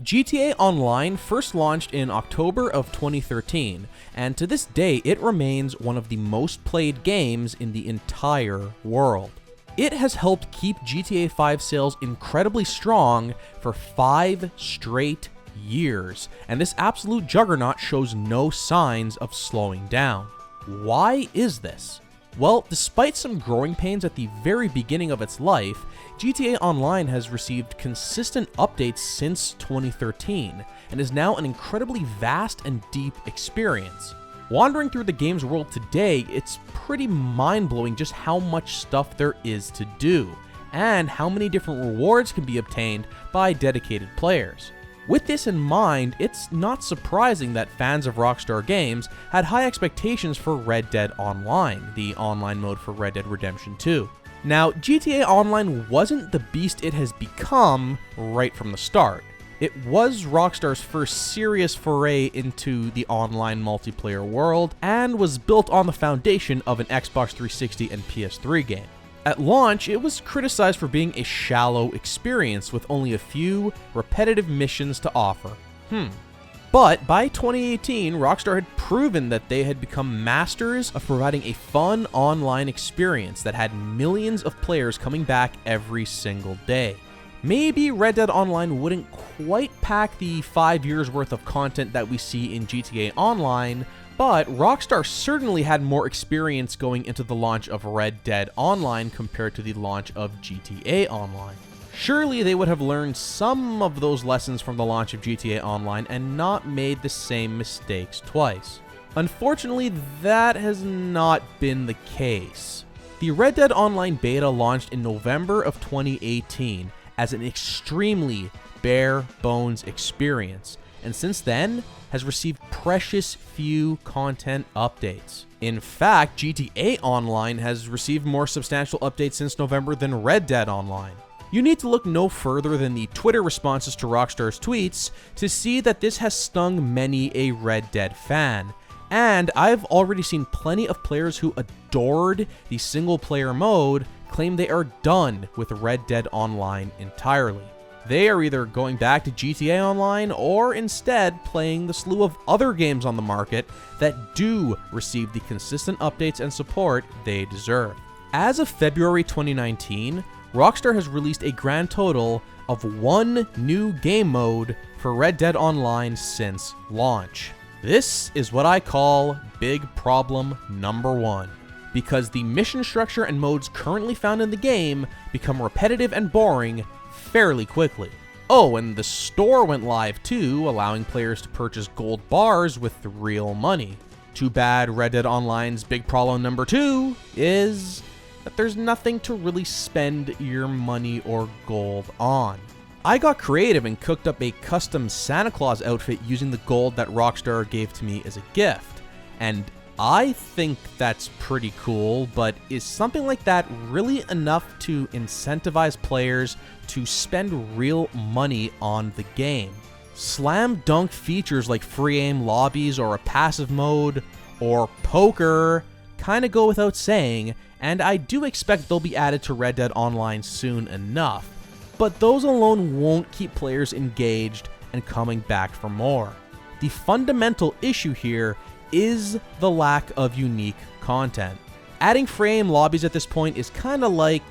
GTA Online first launched in October of 2013, and to this day it remains one of the most played games in the entire world. It has helped keep GTA 5 sales incredibly strong for 5 straight years, and this absolute juggernaut shows no signs of slowing down. Why is this? Well, despite some growing pains at the very beginning of its life, GTA Online has received consistent updates since 2013, and is now an incredibly vast and deep experience. Wandering through the game's world today, it's pretty mind-blowing just how much stuff there is to do, and how many different rewards can be obtained by dedicated players. With this in mind, it's not surprising that fans of Rockstar games had high expectations for Red Dead Online, the online mode for Red Dead Redemption 2. Now, GTA Online wasn't the beast it has become right from the start. It was Rockstar's first serious foray into the online multiplayer world, and was built on the foundation of an Xbox 360 and PS3 game. At launch, it was criticized for being a shallow experience with only a few repetitive missions to offer. But by 2018, Rockstar had proven that they had become masters of providing a fun online experience that had millions of players coming back every single day. Maybe Red Dead Online wouldn't quite pack the 5 years worth of content that we see in GTA Online, but Rockstar certainly had more experience going into the launch of Red Dead Online compared to the launch of GTA Online. Surely they would have learned some of those lessons from the launch of GTA Online and not made the same mistakes twice. Unfortunately, that has not been the case. The Red Dead Online beta launched in November of 2018 as an extremely bare bones experience, and since then has received precious few content updates. In fact, GTA Online has received more substantial updates since November than Red Dead Online. You need to look no further than the Twitter responses to Rockstar's tweets to see that this has stung many a Red Dead fan. And I've already seen plenty of players who adored the single player mode claim they are done with Red Dead Online entirely. They are either going back to GTA Online or instead playing the slew of other games on the market that do receive the consistent updates and support they deserve. As of February 2019, Rockstar has released a grand total of 1 new game mode for Red Dead Online since launch. This is what I call big problem number 1, because the mission structure and modes currently found in the game become repetitive and boring fairly quickly. Oh, and the store went live too, allowing players to purchase gold bars with real money. Too bad Red Dead Online's big problem number 2 is that there's nothing to really spend your money or gold on. I got creative and cooked up a custom Santa Claus outfit using the gold that Rockstar gave to me as a gift, and I think that's pretty cool, but is something like that really enough to incentivize players to spend real money on the game? Slam dunk features like free aim lobbies or a passive mode or poker kinda go without saying, and I do expect they'll be added to Red Dead Online soon enough, but those alone won't keep players engaged and coming back for more. The fundamental issue here is the lack of unique content. Adding frame lobbies at this point is kinda like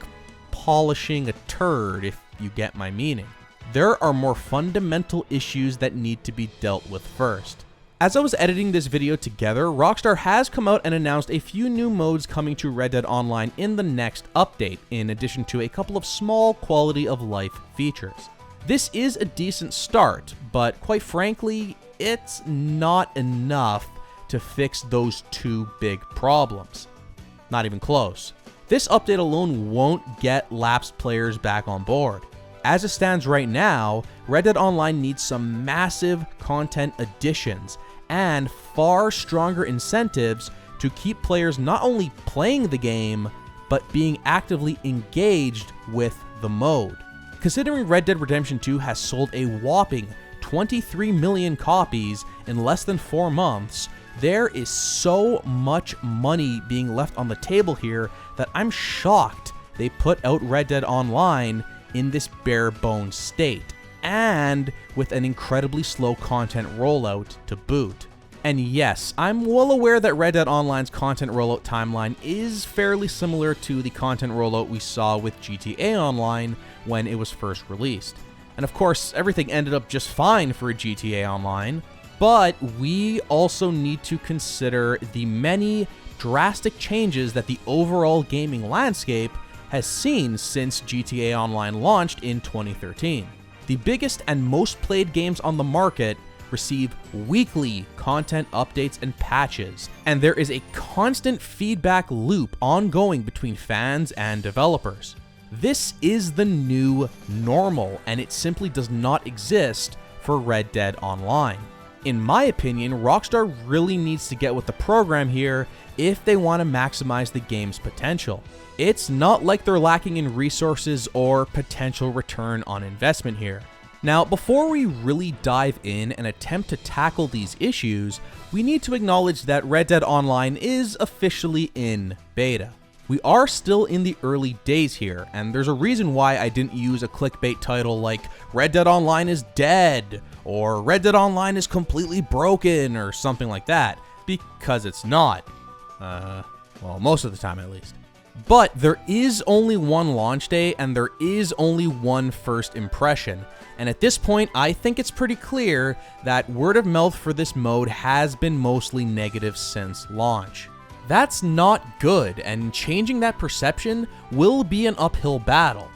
polishing a turd, if you get my meaning. There are more fundamental issues that need to be dealt with first. As I was editing this video together, Rockstar has come out and announced a few new modes coming to Red Dead Online in the next update, in addition to a couple of small quality of life features. This is a decent start, but quite frankly, it's not enough to fix those 2 big problems. Not even close. This update alone won't get lapsed players back on board. As it stands right now, Red Dead Online needs some massive content additions and far stronger incentives to keep players not only playing the game, but being actively engaged with the mode. Considering Red Dead Redemption 2 has sold a whopping 23 million copies in less than 4 months, there is so much money being left on the table here that I'm shocked they put out Red Dead Online in this bare bones state. and with an incredibly slow content rollout to boot. And yes, I'm well aware that Red Dead Online's content rollout timeline is fairly similar to the content rollout we saw with GTA Online when it was first released. And of course, everything ended up just fine for GTA Online, but we also need to consider the many drastic changes that the overall gaming landscape has seen since GTA Online launched in 2013. The biggest and most played games on the market receive weekly content updates and patches, and there is a constant feedback loop ongoing between fans and developers. This is the new normal, and it simply does not exist for Red Dead Online. In my opinion, Rockstar really needs to get with the program here if they want to maximize the game's potential. It's not like they're lacking in resources or potential return on investment here. Now, before we really dive in and attempt to tackle these issues, we need to acknowledge that Red Dead Online is officially in beta. We are still in the early days here, and there's a reason why I didn't use a clickbait title like Red Dead Online is dead, or Red Dead Online is completely broken, or something like that, because it's not. Well, most of the time at least. But there is only one launch day, and there is only one first impression. And at this point, I think it's pretty clear that word of mouth for this mode has been mostly negative since launch. That's not good, and changing that perception will be an uphill battle.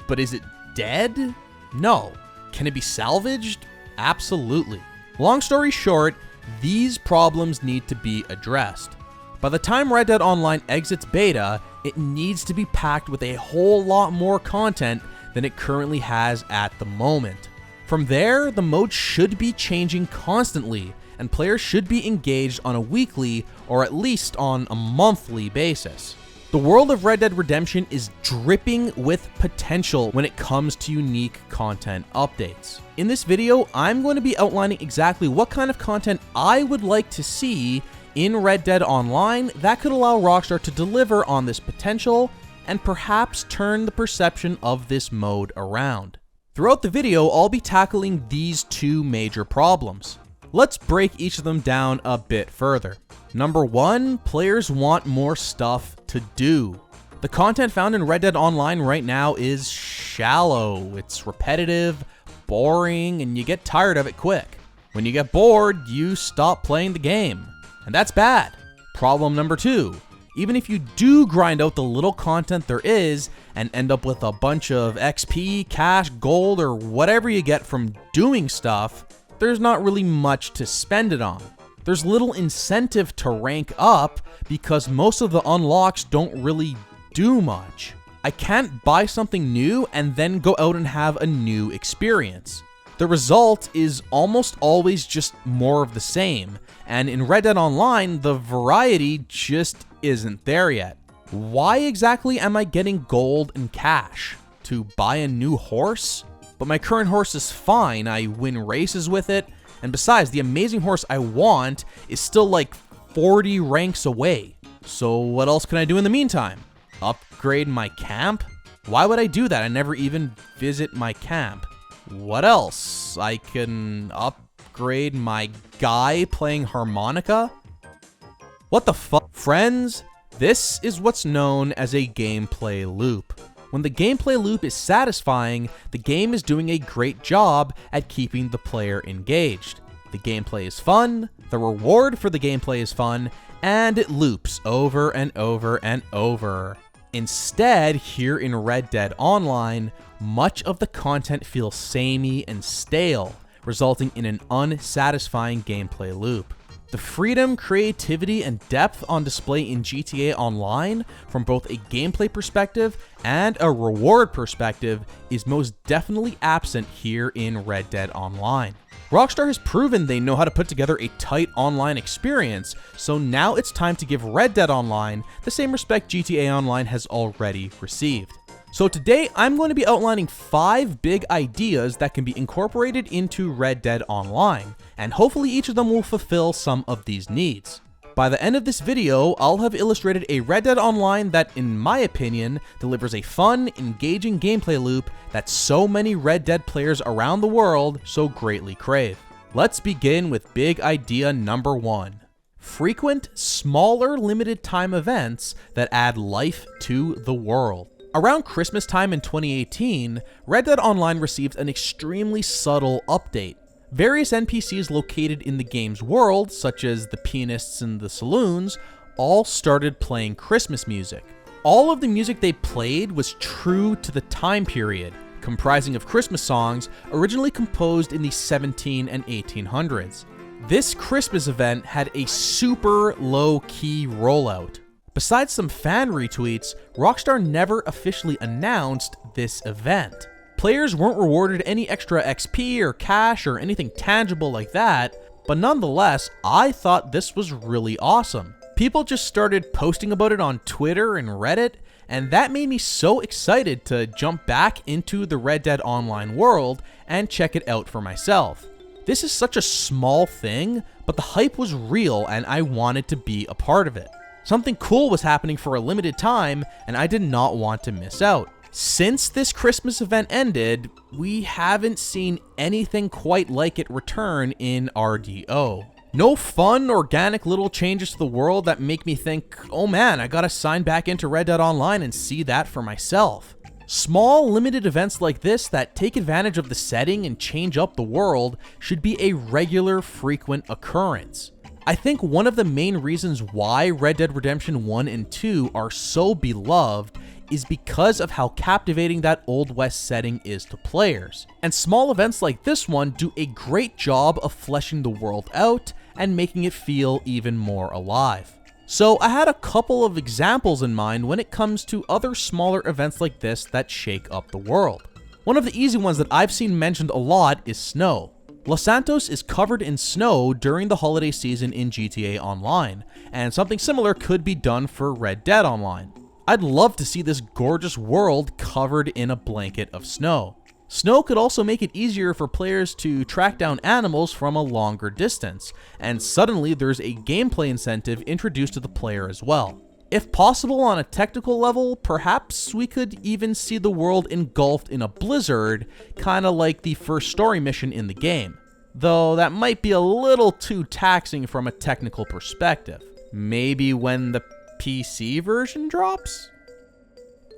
But is it dead? No. Can it be salvaged? Absolutely. Long story short, these problems need to be addressed. By the time Red Dead Online exits beta, it needs to be packed with a whole lot more content than it currently has at the moment. From there, the mode should be changing constantly, and players should be engaged on a weekly or at least on a monthly basis. The world of Red Dead Redemption is dripping with potential when it comes to unique content updates. In this video, I'm going to be outlining exactly what kind of content I would like to see in Red Dead Online that could allow Rockstar to deliver on this potential and perhaps turn the perception of this mode around. Throughout the video, I'll be tackling these two major problems. Let's break each of them down a bit further. Number one, players want more stuff to do. The content found in Red Dead Online right now is shallow, it's repetitive, boring, and you get tired of it quick. When you get bored, you stop playing the game, and that's bad. Problem number two, even if you do grind out the little content there is and end up with a bunch of XP, cash, gold, or whatever you get from doing stuff, there's not really much to spend it on. There's little incentive to rank up because most of the unlocks don't really do much. I can't buy something new and then go out and have a new experience. The result is almost always just more of the same, and in Red Dead Online, the variety just isn't there yet. Why exactly am I getting gold and cash? To buy a new horse? But my current horse is fine, I win races with it, and besides, the amazing horse I want is still like 40 ranks away. So what else can I do in the meantime? Upgrade my camp? Why would I do that? I never even visit my camp. What else? I can upgrade my guy playing harmonica? What the fuck? Friends, this is what's known as a gameplay loop. When the gameplay loop is satisfying, the game is doing a great job at keeping the player engaged. The gameplay is fun, the reward for the gameplay is fun, and it loops over and over and over. Instead, here in Red Dead Online, much of the content feels samey and stale, resulting in an unsatisfying gameplay loop. The freedom, creativity, and depth on display in GTA Online, from both a gameplay perspective and a reward perspective, is most definitely absent here in Red Dead Online. Rockstar has proven they know how to put together a tight online experience, so now it's time to give Red Dead Online the same respect GTA Online has already received. So today, I'm going to be outlining 5 big ideas that can be incorporated into Red Dead Online, and hopefully each of them will fulfill some of these needs. By the end of this video, I'll have illustrated a Red Dead Online that, in my opinion, delivers a fun, engaging gameplay loop that so many Red Dead players around the world so greatly crave. Let's begin with big idea number 1. Frequent, smaller, limited time events that add life to the world. Around Christmas time in 2018, Red Dead Online received an extremely subtle update. Various NPCs located in the game's world, such as the pianists in the saloons, all started playing Christmas music. All of the music they played was true to the time period, comprising of Christmas songs originally composed in the 1700s and 1800s. This Christmas event had a super low-key rollout. Besides some fan retweets, Rockstar never officially announced this event. Players weren't rewarded any extra XP or cash or anything tangible like that, but nonetheless, I thought this was really awesome. People just started posting about it on Twitter and Reddit, and that made me so excited to jump back into the Red Dead Online world and check it out for myself. This is such a small thing, but the hype was real and I wanted to be a part of it. Something cool was happening for a limited time, and I did not want to miss out. Since this Christmas event ended, we haven't seen anything quite like it return in RDO. No fun, organic little changes to the world that make me think, oh man, I gotta sign back into Red Dead Online and see that for myself. Small, limited events like this that take advantage of the setting and change up the world should be a regular, frequent occurrence. I think one of the main reasons why Red Dead Redemption 1 and 2 are so beloved is because of how captivating that Old West setting is to players. And small events like this one do a great job of fleshing the world out and making it feel even more alive. So I had a couple of examples in mind when it comes to other smaller events like this that shake up the world. One of the easy ones that I've seen mentioned a lot is snow. Los Santos is covered in snow during the holiday season in GTA Online, and something similar could be done for Red Dead Online. I'd love to see this gorgeous world covered in a blanket of snow. Snow could also make it easier for players to track down animals from a longer distance, and suddenly there's a gameplay incentive introduced to the player as well. If possible on a technical level, perhaps we could even see the world engulfed in a blizzard, kinda like the first story mission in the game. Though that might be a little too taxing from a technical perspective. Maybe when the PC version drops?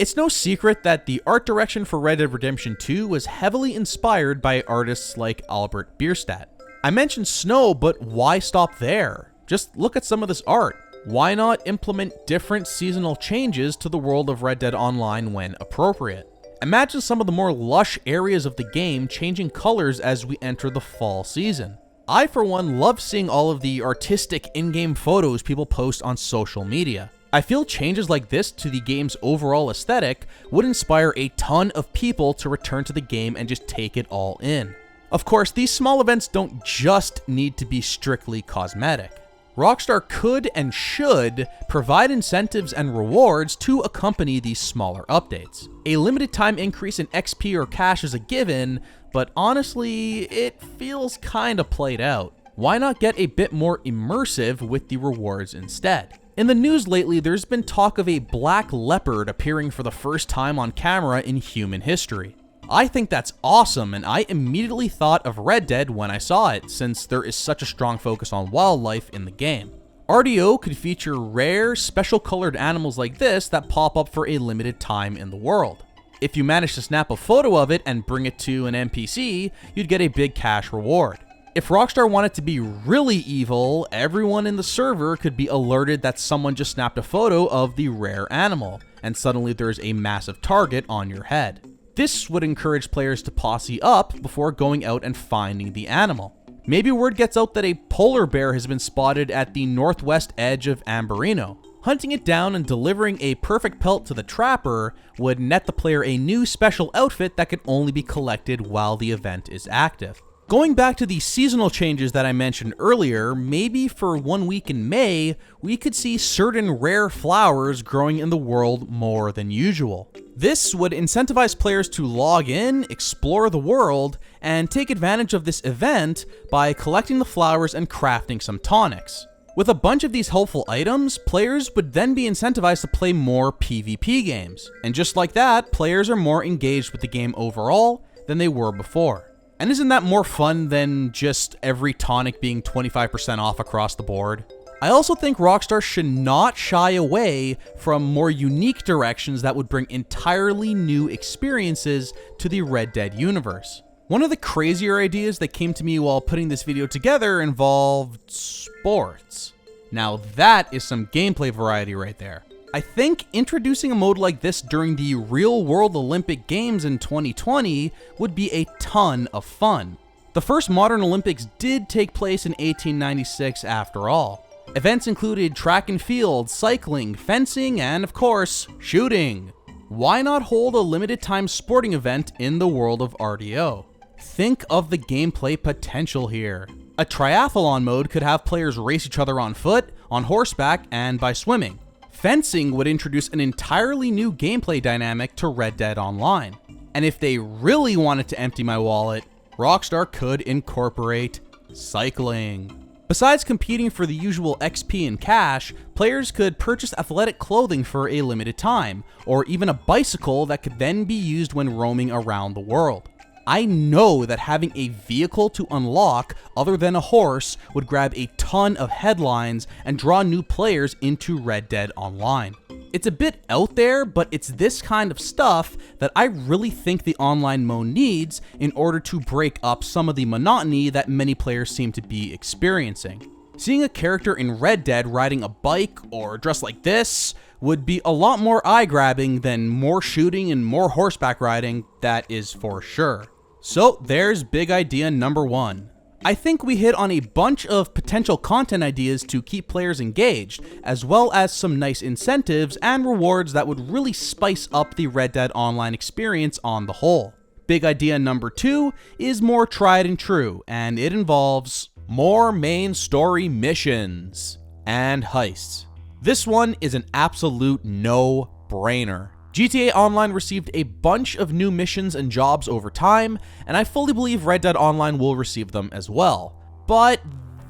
It's no secret that the art direction for Red Dead Redemption 2 was heavily inspired by artists like Albert Bierstadt. I mentioned snow, but why stop there? Just look at some of this art. Why not implement different seasonal changes to the world of Red Dead Online when appropriate? Imagine some of the more lush areas of the game changing colors as we enter the fall season. I, for one, love seeing all of the artistic in-game photos people post on social media. I feel changes like this to the game's overall aesthetic would inspire a ton of people to return to the game and just take it all in. Of course, these small events don't just need to be strictly cosmetic. Rockstar could and should provide incentives and rewards to accompany these smaller updates. A limited time increase in XP or cash is a given, but honestly, it feels kinda played out. Why not get a bit more immersive with the rewards instead? In the news lately, there's been talk of a black leopard appearing for the first time on camera in human history. I think that's awesome, and I immediately thought of Red Dead when I saw it, since there is such a strong focus on wildlife in the game. RDO could feature rare, special colored animals like this that pop up for a limited time in the world. If you manage to snap a photo of it and bring it to an NPC, you'd get a big cash reward. If Rockstar wanted to be really evil, everyone in the server could be alerted that someone just snapped a photo of the rare animal, and suddenly there's a massive target on your head. This would encourage players to posse up before going out and finding the animal. Maybe word gets out that a polar bear has been spotted at the northwest edge of Amberino. Hunting it down and delivering a perfect pelt to the trapper would net the player a new special outfit that can only be collected while the event is active. Going back to the seasonal changes that I mentioned earlier, maybe for 1 week in May, we could see certain rare flowers growing in the world more than usual. This would incentivize players to log in, explore the world, and take advantage of this event by collecting the flowers and crafting some tonics. With a bunch of these helpful items, players would then be incentivized to play more PvP games. And just like that, players are more engaged with the game overall than they were before. And isn't that more fun than just every tonic being 25% off across the board? I also think Rockstar should not shy away from more unique directions that would bring entirely new experiences to the Red Dead universe. One of the crazier ideas that came to me while putting this video together involved sports. Now that is some gameplay variety right there. I think introducing a mode like this during the real-world Olympic Games in 2020 would be a ton of fun. The first modern Olympics did take place in 1896 after all. Events included track and field, cycling, fencing, and of course, shooting. Why not hold a limited time sporting event in the world of RDO? Think of the gameplay potential here. A triathlon mode could have players race each other on foot, on horseback, and by swimming. Fencing would introduce an entirely new gameplay dynamic to Red Dead Online. And if they really wanted to empty my wallet, Rockstar could incorporate cycling. Besides competing for the usual XP and cash, players could purchase athletic clothing for a limited time, or even a bicycle that could then be used when roaming around the world. I know that having a vehicle to unlock other than a horse would grab a ton of headlines and draw new players into Red Dead Online. It's a bit out there, but it's this kind of stuff that I really think the online mode needs in order to break up some of the monotony that many players seem to be experiencing. Seeing a character in Red Dead riding a bike or dressed like this would be a lot more eye-grabbing than more shooting and more horseback riding, that is for sure. So there's big idea number one. I think we hit on a bunch of potential content ideas to keep players engaged, as well as some nice incentives and rewards that would really spice up the Red Dead Online experience on the whole. Big idea number two is more tried and true, and it involves more main story missions and heists. This one is an absolute no-brainer. GTA Online received a bunch of new missions and jobs over time, and I fully believe Red Dead Online will receive them as well. But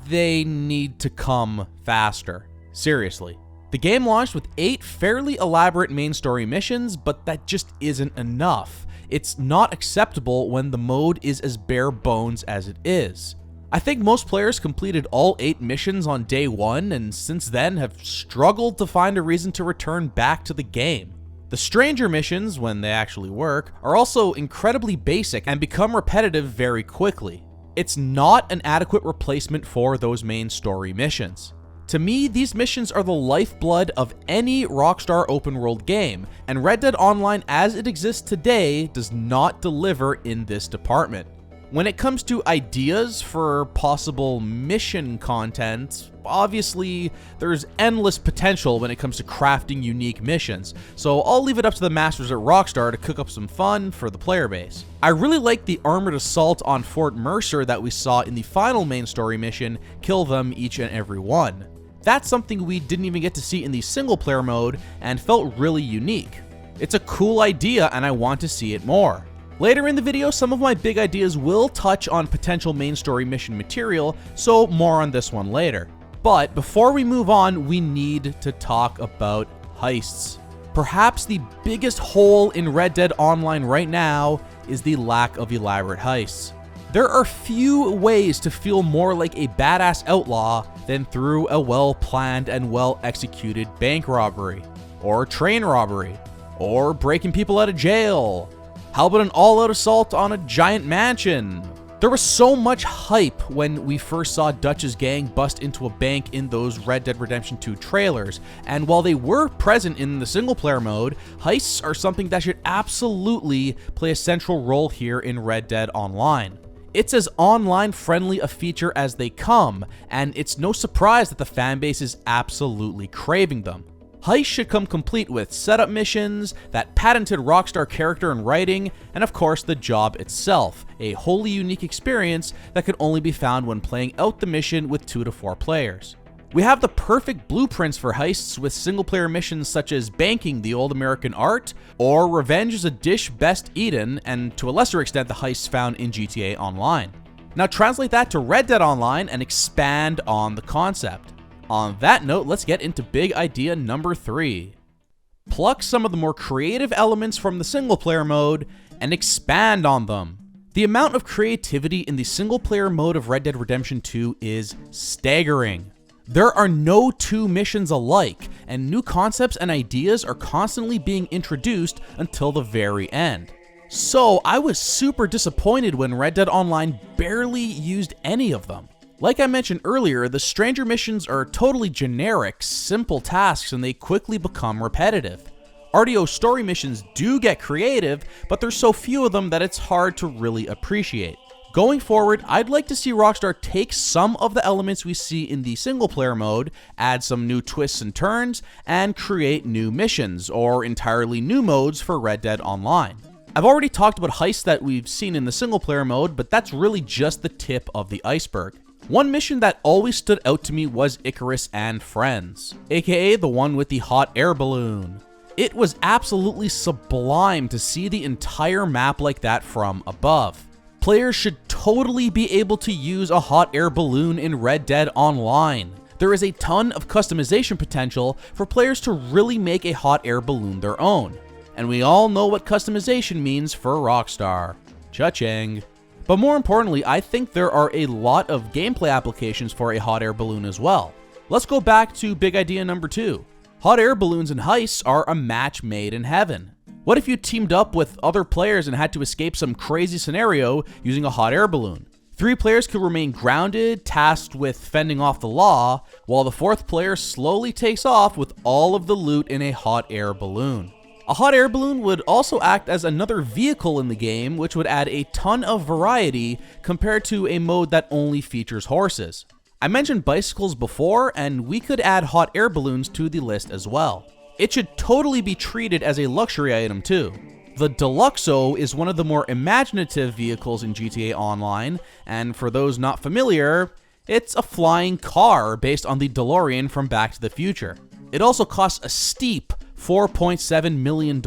they need to come faster. Seriously. The game launched with 8 fairly elaborate main story missions, but that just isn't enough. It's not acceptable when the mode is as bare bones as it is. I think most players completed all 8 missions on day 1, and since then have struggled to find a reason to return back to the game. The stranger missions, when they actually work, are also incredibly basic and become repetitive very quickly. It's not an adequate replacement for those main story missions. To me, these missions are the lifeblood of any Rockstar open world game, and Red Dead Online as it exists today does not deliver in this department. When it comes to ideas for possible mission content, obviously there's endless potential when it comes to crafting unique missions, so I'll leave it up to the masters at Rockstar to cook up some fun for the player base. I really like the armored assault on Fort Mercer that we saw in the final main story mission, Kill Them Each and Every One. That's something we didn't even get to see in the single player mode and felt really unique. It's a cool idea and I want to see it more. Later in the video, some of my big ideas will touch on potential main story mission material, so more on this one later. But before we move on, we need to talk about heists. Perhaps the biggest hole in Red Dead Online right now is the lack of elaborate heists. There are few ways to feel more like a badass outlaw than through a well-planned and well-executed bank robbery, or train robbery, or breaking people out of jail. How about an all-out assault on a giant mansion? There was so much hype when we first saw Dutch's gang bust into a bank in those Red Dead Redemption 2 trailers, and while they were present in the single-player mode, heists are something that should absolutely play a central role here in Red Dead Online. It's as online-friendly a feature as they come, and it's no surprise that the fanbase is absolutely craving them. Heist should come complete with setup missions, that patented Rockstar character and writing, and of course the job itself, a wholly unique experience that could only be found when playing out the mission with 2 to 4 players. We have the perfect blueprints for heists with single-player missions such as Banking the Old American Art, or Revenge is a Dish Best Eaten, and to a lesser extent the heists found in GTA Online. Now translate that to Red Dead Online and expand on the concept. On that note, let's get into big idea number 3. Pluck some of the more creative elements from the single player mode and expand on them. The amount of creativity in the single player mode of Red Dead Redemption 2 is staggering. There are no two missions alike, and new concepts and ideas are constantly being introduced until the very end. So I was super disappointed when Red Dead Online barely used any of them. Like I mentioned earlier, the stranger missions are totally generic, simple tasks, and they quickly become repetitive. RDO story missions do get creative, but there's so few of them that it's hard to really appreciate. Going forward, I'd like to see Rockstar take some of the elements we see in the single player mode, add some new twists and turns, and create new missions, or entirely new modes for Red Dead Online. I've already talked about heists that we've seen in the single player mode, but that's really just the tip of the iceberg. One mission that always stood out to me was Icarus and Friends, aka the one with the hot air balloon. It was absolutely sublime to see the entire map like that from above. Players should totally be able to use a hot air balloon in Red Dead Online. There is a ton of customization potential for players to really make a hot air balloon their own. And we all know what customization means for Rockstar. Cha-ching. But more importantly, I think there are a lot of gameplay applications for a hot air balloon as well. Let's go back to big idea number 2. Hot air balloons and heists are a match made in heaven. What if you teamed up with other players and had to escape some crazy scenario using a hot air balloon? 3 players could remain grounded, tasked with fending off the law, while the 4th player slowly takes off with all of the loot in a hot air balloon. A hot air balloon would also act as another vehicle in the game, which would add a ton of variety compared to a mode that only features horses. I mentioned bicycles before, and we could add hot air balloons to the list as well. It should totally be treated as a luxury item too. The Deluxo is one of the more imaginative vehicles in GTA Online, and for those not familiar, it's a flying car based on the DeLorean from Back to the Future. It also costs a steep $4.7 million,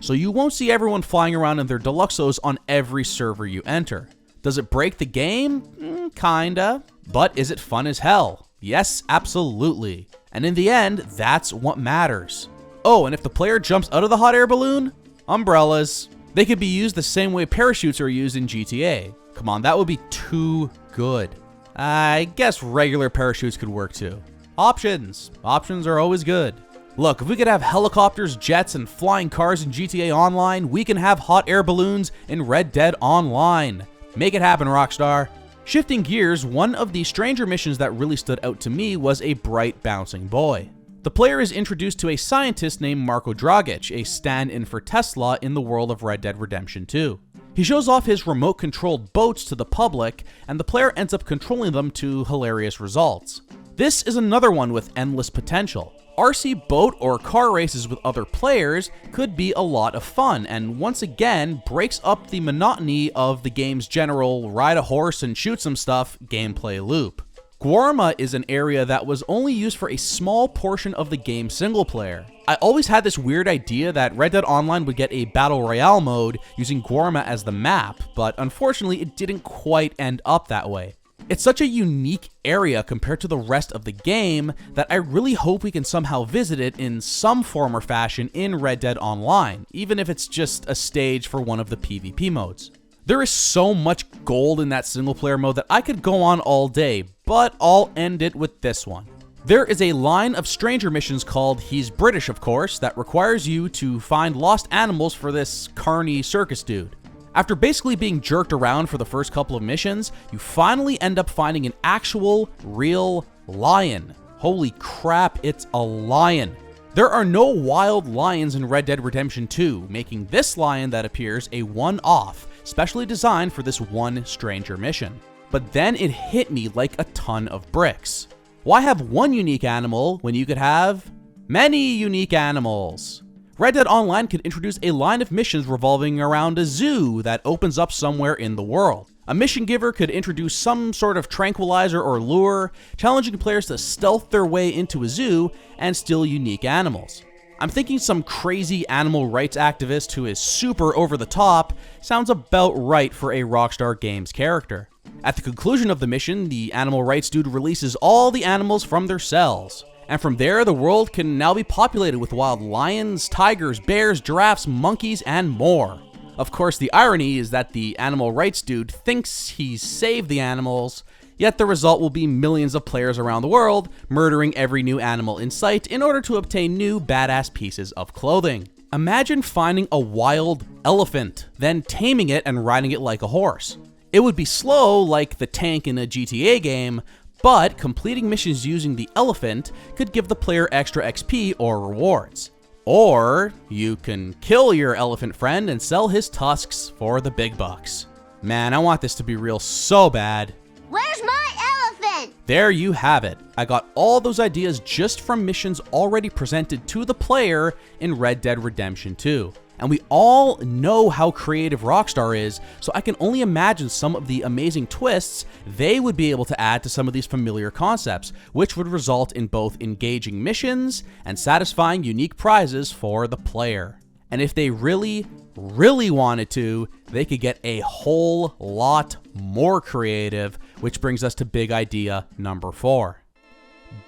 so you won't see everyone flying around in their Deluxos on every server you enter. Does it break the game? Kinda. But is it fun as hell? Yes, absolutely. And in the end, that's what matters. Oh, and if the player jumps out of the hot air balloon, umbrellas. They could be used the same way parachutes are used in GTA. Come on, that would be too good. I guess regular parachutes could work too. Options. Options are always good. Look, if we could have helicopters, jets, and flying cars in GTA Online, we can have hot air balloons in Red Dead Online. Make it happen, Rockstar. Shifting gears, one of the stranger missions that really stood out to me was a bright bouncing boy. The player is introduced to a scientist named Marko Dragic, a stand-in for Tesla in the world of Red Dead Redemption 2. He shows off his remote-controlled boats to the public, and the player ends up controlling them to hilarious results. This is another one with endless potential. RC boat or car races with other players could be a lot of fun, and once again breaks up the monotony of the game's general ride a horse and shoot some stuff gameplay loop. Guarma is an area that was only used for a small portion of the game's single player. I always had this weird idea that Red Dead Online would get a Battle Royale mode using Guarma as the map, but unfortunately it didn't quite end up that way. It's such a unique area compared to the rest of the game that I really hope we can somehow visit it in some form or fashion in Red Dead Online, even if it's just a stage for one of the PvP modes. There is so much gold in that single player mode that I could go on all day, but I'll end it with this one. There is a line of stranger missions called He's British, of course, that requires you to find lost animals for this carny circus dude. After basically being jerked around for the first couple of missions, you finally end up finding an actual, real lion. Holy crap, it's a lion. There are no wild lions in Red Dead Redemption 2, making this lion that appears a one-off, specially designed for this one stranger mission. But then it hit me like a ton of bricks. Why have one unique animal when you could have many unique animals? Red Dead Online could introduce a line of missions revolving around a zoo that opens up somewhere in the world. A mission giver could introduce some sort of tranquilizer or lure, challenging players to stealth their way into a zoo and steal unique animals. I'm thinking some crazy animal rights activist who is super over the top sounds about right for a Rockstar Games character. At the conclusion of the mission, the animal rights dude releases all the animals from their cells. And from there, the world can now be populated with wild lions, tigers, bears, giraffes, monkeys, and more. Of course, the irony is that the animal rights dude thinks he's saved the animals, yet the result will be millions of players around the world murdering every new animal in sight in order to obtain new badass pieces of clothing. Imagine finding a wild elephant, then taming it and riding it like a horse. It would be slow like the tank in a GTA game, but completing missions using the elephant could give the player extra XP or rewards. Or you can kill your elephant friend and sell his tusks for the big bucks. Man, I want this to be real so bad. Where's my elephant? There you have it. I got all those ideas just from missions already presented to the player in Red Dead Redemption 2. And we all know how creative Rockstar is, so I can only imagine some of the amazing twists they would be able to add to some of these familiar concepts, which would result in both engaging missions and satisfying unique prizes for the player. And if they really wanted to, they could get a whole lot more creative, which brings us to big idea number 4.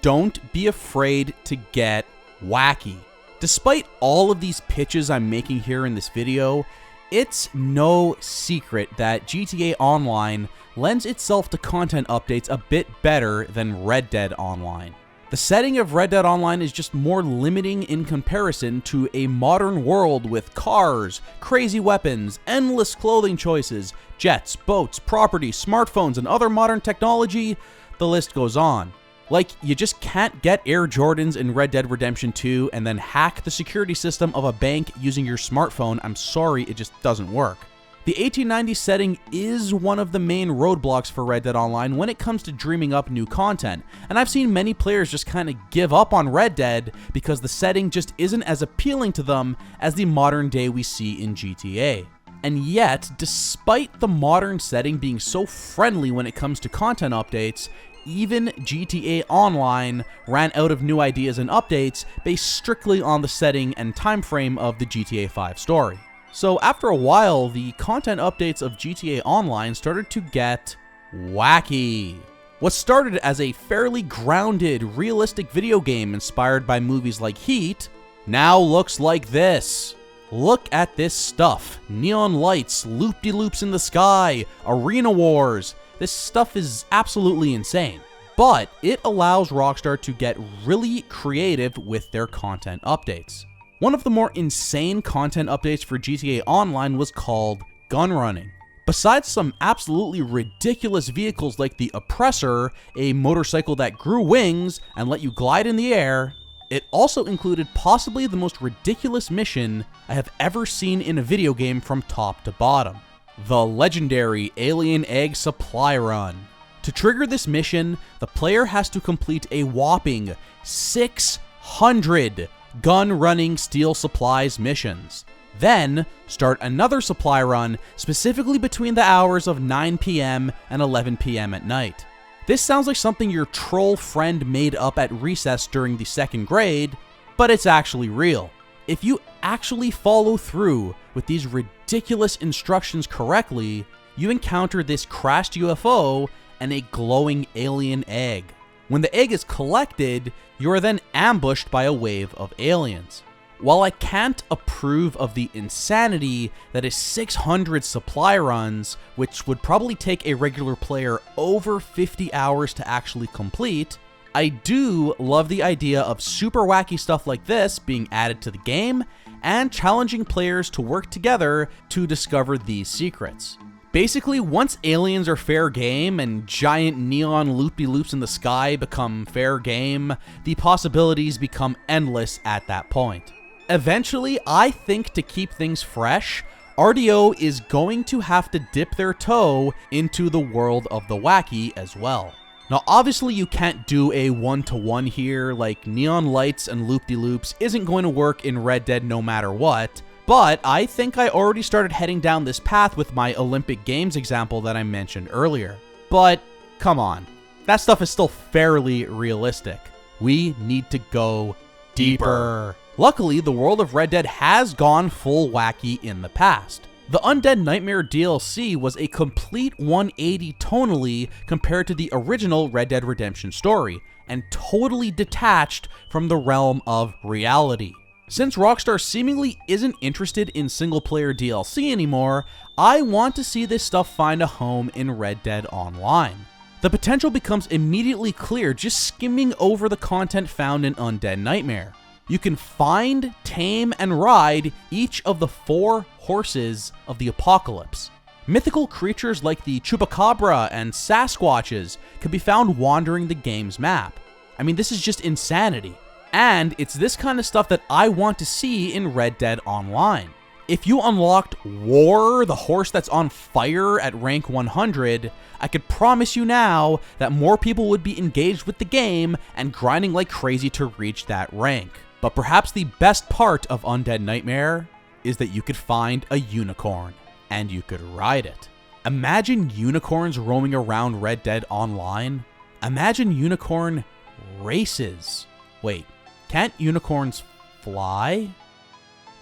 Don't be afraid to get wacky. Despite all of these pitches I'm making here in this video, it's no secret that GTA Online lends itself to content updates a bit better than Red Dead Online. The setting of Red Dead Online is just more limiting in comparison to a modern world with cars, crazy weapons, endless clothing choices, jets, boats, property, smartphones, and other modern technology. The list goes on. Like, you just can't get Air Jordans in Red Dead Redemption 2 and then hack the security system of a bank using your smartphone. I'm sorry, it just doesn't work. The 1890 setting is one of the main roadblocks for Red Dead Online when it comes to dreaming up new content, and I've seen many players just kind of give up on Red Dead because the setting just isn't as appealing to them as the modern day we see in GTA. And yet, despite the modern setting being so friendly when it comes to content updates, even GTA Online ran out of new ideas and updates based strictly on the setting and time frame of the GTA 5 story. So after a while, the content updates of GTA Online started to get wacky. What started as a fairly grounded, realistic video game inspired by movies like Heat now looks like this. Look at this stuff. Neon lights, loop-de-loops in the sky, arena wars. This stuff is absolutely insane, but it allows Rockstar to get really creative with their content updates. One of the more insane content updates for GTA Online was called gun running. Besides some absolutely ridiculous vehicles like the Oppressor, a motorcycle that grew wings and let you glide in the air, it also included possibly the most ridiculous mission I have ever seen in a video game from top to bottom. The legendary Alien Egg Supply Run. To trigger this mission, the player has to complete a whopping 600 gun-running steal supplies missions. Then, start another supply run specifically between the hours of 9 p.m. and 11 p.m. at night. This sounds like something your troll friend made up at recess during the second grade, but it's actually real. If you actually follow through with these ridiculous instructions correctly, you encounter this crashed UFO and a glowing alien egg. When the egg is collected, you are then ambushed by a wave of aliens. While I can't approve of the insanity that is 600 supply runs, which would probably take a regular player over 50 hours to actually complete, I do love the idea of super wacky stuff like this being added to the game and challenging players to work together to discover these secrets. Basically, once aliens are fair game and giant neon loopy-loops in the sky become fair game, the possibilities become endless at that point. Eventually, I think to keep things fresh, RDO is going to have to dip their toe into the world of the wacky as well. Now, obviously you can't do a one-to-one here, like neon lights and loop-de-loops isn't going to work in Red Dead no matter what, but I think I already started heading down this path with my Olympic Games example that I mentioned earlier. But, come on, that stuff is still fairly realistic. We need to go deeper. Luckily, the world of Red Dead has gone full wacky in the past. The Undead Nightmare DLC was a complete 180 tonally compared to the original Red Dead Redemption story, and totally detached from the realm of reality. Since Rockstar seemingly isn't interested in single-player DLC anymore, I want to see this stuff find a home in Red Dead Online. The potential becomes immediately clear just skimming over the content found in Undead Nightmare. You can find, tame, and ride each of the 4 horses of the apocalypse. Mythical creatures like the Chupacabra and Sasquatches can be found wandering the game's map. I mean, this is just insanity. And it's this kind of stuff that I want to see in Red Dead Online. If you unlocked War, the horse that's on fire at rank 100, I could promise you now that more people would be engaged with the game and grinding like crazy to reach that rank. But perhaps the best part of Undead Nightmare is that you could find a unicorn, and you could ride it. Imagine unicorns roaming around Red Dead Online. Imagine unicorn races. Wait, can't unicorns fly?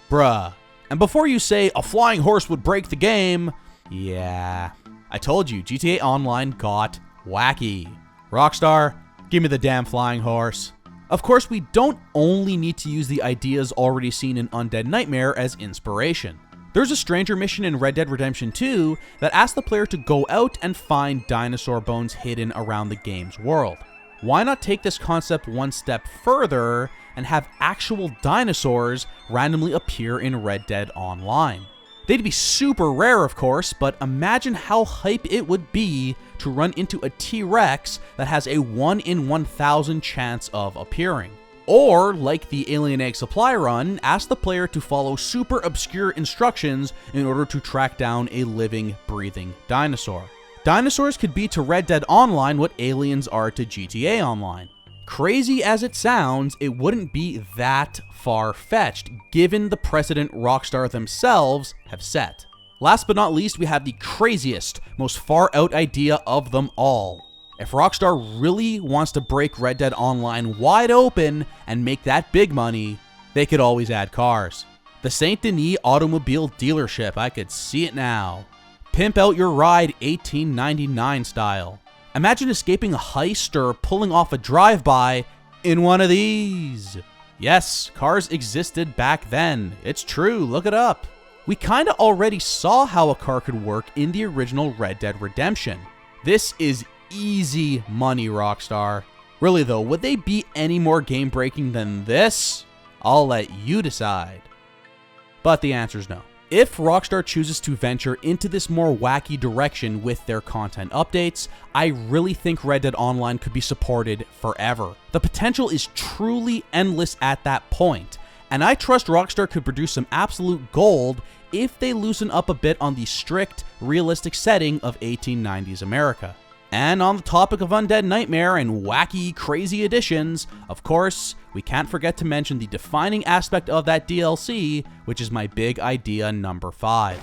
Bruh. And before you say a flying horse would break the game, yeah, I told you, GTA Online got wacky. Rockstar, give me the damn flying horse. Of course, we don't only need to use the ideas already seen in Undead Nightmare as inspiration. There's a stranger mission in Red Dead Redemption 2 that asks the player to go out and find dinosaur bones hidden around the game's world. Why not take this concept one step further and have actual dinosaurs randomly appear in Red Dead Online? They'd be super rare, of course, but imagine how hype it would be to run into a T-Rex that has a 1 in 1,000 chance of appearing. Or, like the Alien Egg Supply run, ask the player to follow super obscure instructions in order to track down a living, breathing dinosaur. Dinosaurs could be to Red Dead Online what aliens are to GTA Online. Crazy as it sounds, it wouldn't be that far-fetched, given the precedent Rockstar themselves have set. Last but not least, we have the craziest, most far-out idea of them all. If Rockstar really wants to break Red Dead Online wide open and make that big money, they could always add cars. The Saint Denis automobile dealership, I could see it now. Pimp out your ride 1899 style. Imagine escaping a heist or pulling off a drive-by in one of these. Yes, cars existed back then. It's true, look it up. We kinda already saw how a car could work in the original Red Dead Redemption. This is easy money, Rockstar. Really though, would they be any more game-breaking than this? I'll let you decide. But the answer's no. If Rockstar chooses to venture into this more wacky direction with their content updates, I really think Red Dead Online could be supported forever. The potential is truly endless at that point, and I trust Rockstar could produce some absolute gold if they loosen up a bit on the strict, realistic setting of 1890s America. And on the topic of Undead Nightmare and wacky, crazy additions, of course, we can't forget to mention the defining aspect of that DLC, which is my big idea number 5.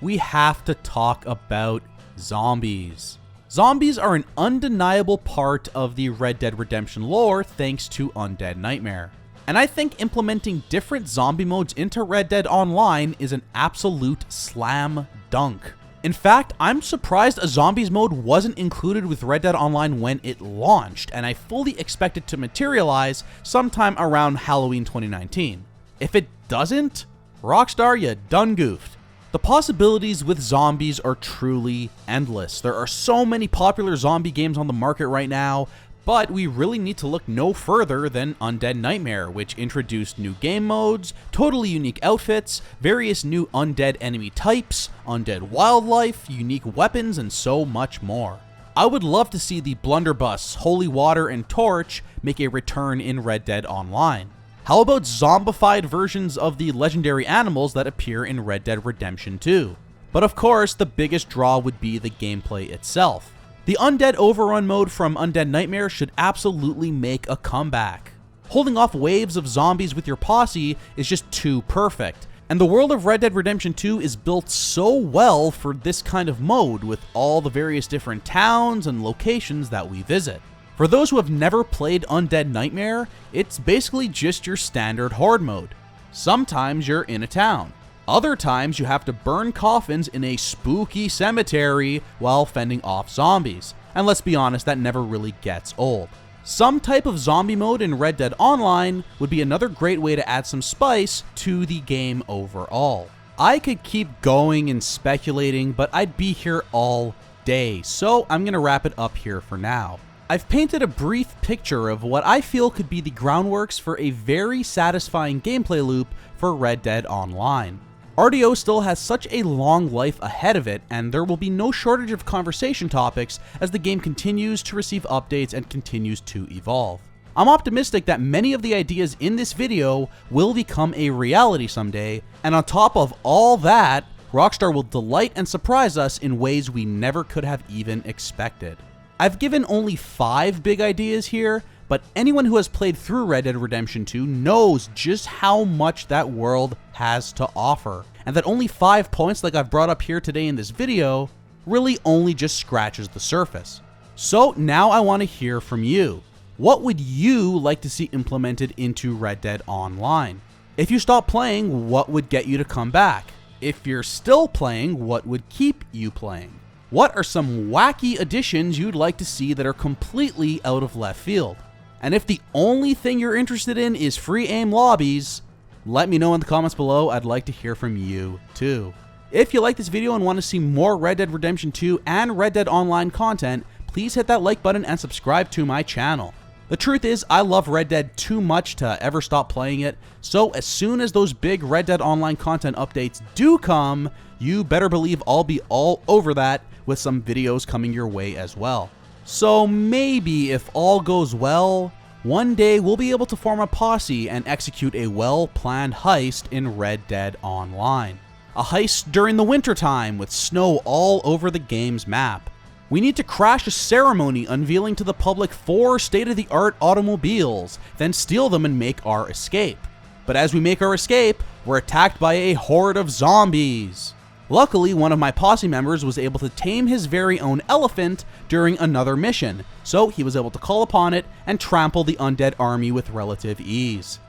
We have to talk about zombies. Zombies are an undeniable part of the Red Dead Redemption lore thanks to Undead Nightmare. And I think implementing different zombie modes into Red Dead Online is an absolute slam dunk. In fact, I'm surprised a zombies mode wasn't included with Red Dead Online when it launched, and I fully expect it to materialize sometime around Halloween 2019. If it doesn't, Rockstar, you done goofed. The possibilities with zombies are truly endless. There are so many popular zombie games on the market right now, but we really need to look no further than Undead Nightmare, which introduced new game modes, totally unique outfits, various new undead enemy types, undead wildlife, unique weapons, and so much more. I would love to see the blunderbuss, holy water, and torch make a return in Red Dead Online. How about zombified versions of the legendary animals that appear in Red Dead Redemption 2? But of course, the biggest draw would be the gameplay itself. The Undead Overrun mode from Undead Nightmare should absolutely make a comeback. Holding off waves of zombies with your posse is just too perfect, and the world of Red Dead Redemption 2 is built so well for this kind of mode with all the various different towns and locations that we visit. For those who have never played Undead Nightmare, it's basically just your standard horde mode. Sometimes you're in a town. Other times you have to burn coffins in a spooky cemetery while fending off zombies. And let's be honest, that never really gets old. Some type of zombie mode in Red Dead Online would be another great way to add some spice to the game overall. I could keep going and speculating, but I'd be here all day, so I'm gonna wrap it up here for now. I've painted a brief picture of what I feel could be the groundworks for a very satisfying gameplay loop for Red Dead Online. RDO still has such a long life ahead of it, and there will be no shortage of conversation topics as the game continues to receive updates and continues to evolve. I'm optimistic that many of the ideas in this video will become a reality someday, and on top of all that, Rockstar will delight and surprise us in ways we never could have even expected. I've given only 5 big ideas here, but anyone who has played through Red Dead Redemption 2 knows just how much that world has to offer, and that only 5 points like I've brought up here today in this video really only just scratches the surface. So now I want to hear from you. What would you like to see implemented into Red Dead Online? If you stop playing, what would get you to come back? If you're still playing, what would keep you playing? What are some wacky additions you'd like to see that are completely out of left field? And if the only thing you're interested in is free aim lobbies, let me know in the comments below. I'd like to hear from you too. If you like this video and want to see more Red Dead Redemption 2 and Red Dead Online content, please hit that like button and subscribe to my channel. The truth is, I love Red Dead too much to ever stop playing it, so as soon as those big Red Dead Online content updates do come, you better believe I'll be all over that with some videos coming your way as well. So maybe if all goes well, one day we'll be able to form a posse and execute a well-planned heist in Red Dead Online. A heist during the wintertime with snow all over the game's map. We need to crash a ceremony unveiling to the public 4 state-of-the-art automobiles, then steal them and make our escape. But as we make our escape, we're attacked by a horde of zombies. Luckily, one of my posse members was able to tame his very own elephant during another mission, so he was able to call upon it and trample the undead army with relative ease.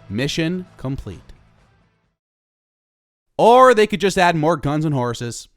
Mission complete. Or they could just add more guns and horses.